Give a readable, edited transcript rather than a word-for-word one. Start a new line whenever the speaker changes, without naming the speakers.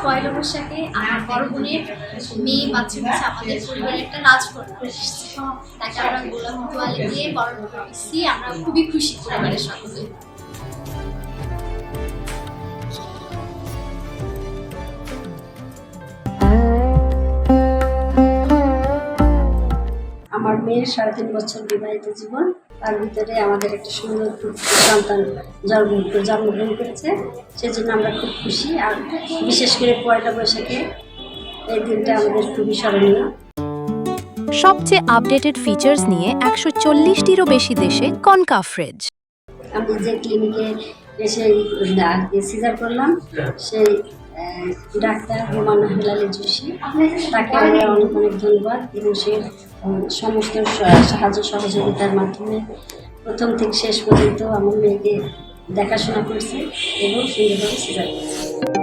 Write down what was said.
পয়লা বৈশাখে আমার বড় বোনের মেয়ে বাচ্চা হচ্ছে আমাদের পরিবারের একটা রাজকন্যা এসেছে। তাকে আমরা গোলাপ তোয়ালে দিয়ে বরণ করেছি। আমরা খুবই খুশি পরিবারের সকলে।
আমার মেয়ের 3.5 বছর বিবাহিত জীবন, তার ভিতরে আমাদের একটা সুন্দর সন্তান জন্মগ্রহণ করেছে, সেজন্য আমরা খুব খুশি। আর বিশেষ করে পয়লা বৈশাখে এই দিনটা আমাদের খুবই স্মরণীয়।
সবচেয়ে আপডেটেড ফিচার্স নিয়ে 140টিরও বেশি দেশে কনকাফ্রেজ।
আমি যে ক্লিনিকে এসে সিজার করলাম, সেই ডাক্তার হুমায়ুন হেলালি জোশী, তাকে আমরা অনেক অনেক ধন্যবাদ। এবং সে সমস্ত সাহায্য সহযোগিতার মাধ্যমে প্রথম থেকে শেষ পর্যন্ত আমার মেয়েকে দেখাশোনা করছে এবং সুন্দরভাবে সিজার করছে।